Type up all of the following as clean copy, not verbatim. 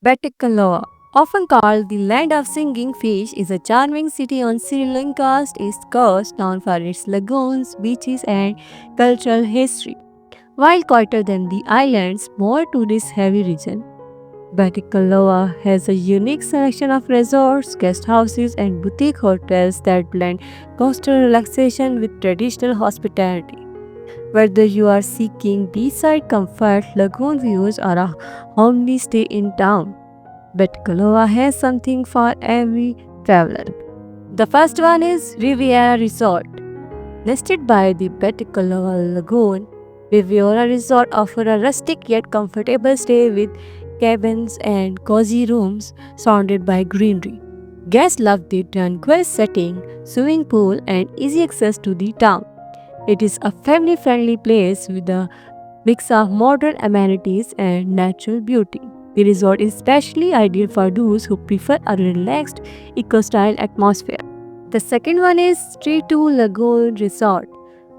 Batticaloa, often called the land of singing fish, is a charming city on Sri Lanka's east coast known for its lagoons, beaches, and cultural history. While quieter than the island's more tourist heavy region, Batticaloa has a unique selection of resorts, guest houses, and boutique hotels that blend coastal relaxation with traditional hospitality. Whether you are seeking beachside comfort, lagoon views, or a homely stay in town, but Kaloa has something for every traveler. The first one is Riviera Resort. Nested by the Betikaloa Lagoon, Riviera Resort offers a rustic yet comfortable stay with cabins and cozy rooms surrounded by greenery. Guests love the tranquil setting, swimming pool, and easy access to the town. It is a family friendly place with a mix of modern amenities and natural beauty. The resort is especially ideal for those who prefer a relaxed, eco-style atmosphere. The second one is T2 Lagoon Resort.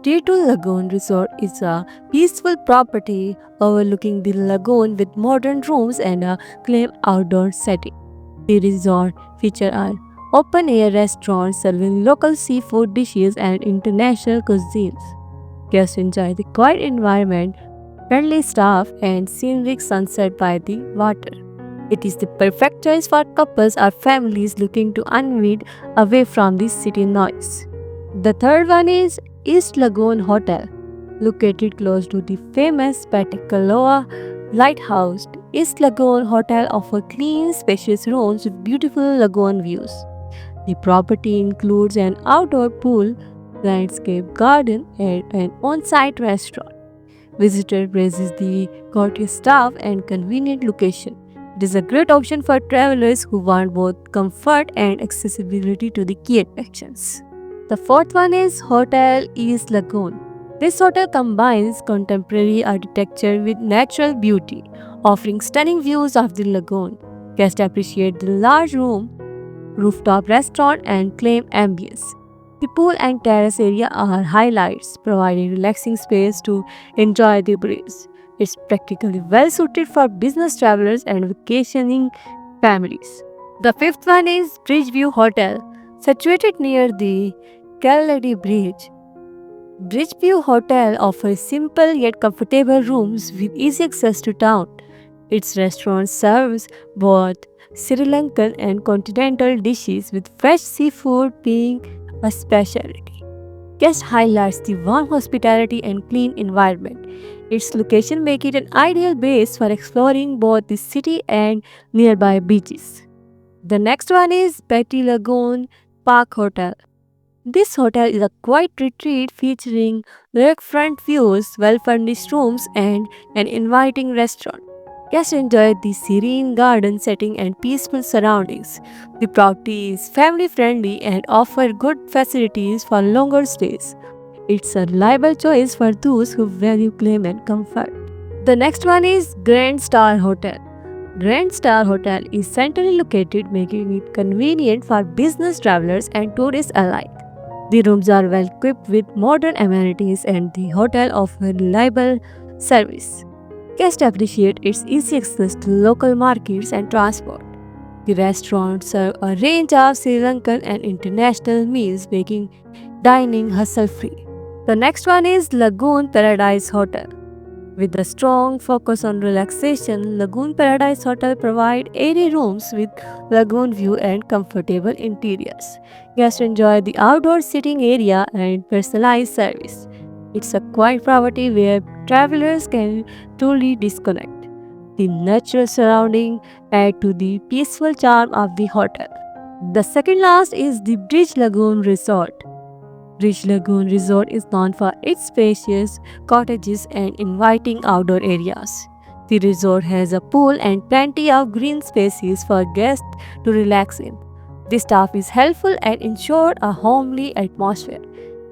T2 Lagoon Resort is a peaceful property overlooking the lagoon with modern rooms and a calm outdoor setting. The resort features an open-air restaurant serving local seafood dishes and international cuisines. Guests enjoy the quiet environment, friendly staff, and scenic sunset by the water. It is the perfect choice for couples or families looking to unwind away from the city noise. The third one is East Lagoon Hotel. Located close to the famous Patakaloa Lighthouse, East Lagoon Hotel offers clean, spacious rooms with beautiful lagoon views. The property includes an outdoor pool, landscape garden, and an on-site restaurant. Visitor praises the courteous staff and convenient location. It is a great option for travelers who want both comfort and accessibility to the key attractions. The fourth one is Hotel East Lagoon. This hotel combines contemporary architecture with natural beauty, offering stunning views of the lagoon. Guests appreciate the large room, rooftop restaurant, and claim ambience. The pool and terrace area are highlights, providing relaxing space to enjoy the breeze. It's practically well suited for business travelers and vacationing families. The fifth one is Bridgeview Hotel, situated near the Kaladi Bridge. Bridgeview Hotel offers simple yet comfortable rooms with easy access to town. Its restaurant serves both Sri Lankan and continental dishes with fresh seafood being a specialty. Guest highlights the warm hospitality and clean environment. Its location makes it an ideal base for exploring both the city and nearby beaches. The next one is Betty Lagoon Park Hotel. This hotel is a quiet retreat featuring lakefront views, well-furnished rooms, and an inviting restaurant. Guests enjoy the serene garden setting and peaceful surroundings. The property is family friendly and offers good facilities for longer stays. It's a reliable choice for those who value claim and comfort. The next one is Grand Star Hotel. Grand Star Hotel is centrally located, making it convenient for business travelers and tourists alike. The rooms are well equipped with modern amenities and the hotel offers reliable service. Guests appreciate its easy access to local markets and transport. The restaurant serves a range of Sri Lankan and international meals, making dining hassle-free. The next one is Lagoon Paradise Hotel. With a strong focus on relaxation, Lagoon Paradise Hotel provides airy rooms with lagoon view and comfortable interiors. Guests enjoy the outdoor sitting area and personalized service. It's a quiet property where travelers can truly disconnect. The natural surrounding add to the peaceful charm of the hotel. The second last is the Bridge Lagoon Resort. Bridge Lagoon Resort is known for its spacious cottages and inviting outdoor areas. The resort has a pool and plenty of green spaces for guests to relax in. The staff is helpful and ensure a homely atmosphere.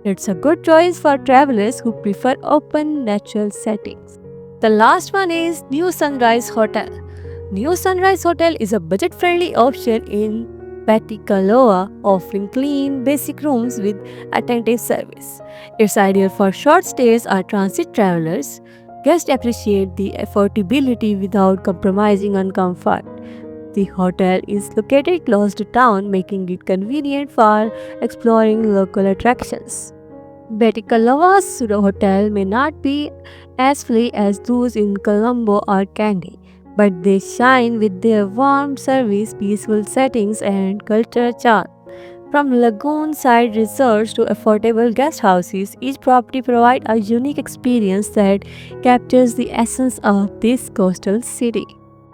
It's a good choice for travelers who prefer open natural settings. The last one is New Sunrise Hotel. New Sunrise Hotel is a budget-friendly option in Patikaloa, offering clean, basic rooms with attentive service. It's ideal for short stays or transit travelers. Guests appreciate the affordability without compromising on comfort. The hotel is located close to town, making it convenient for exploring local attractions. Batticalova's hotel may not be as free as those in Colombo or Kandy, but they shine with their warm service, peaceful settings, and cultural charm. From lagoon side resorts to affordable guest houses, each property provides a unique experience that captures the essence of this coastal city.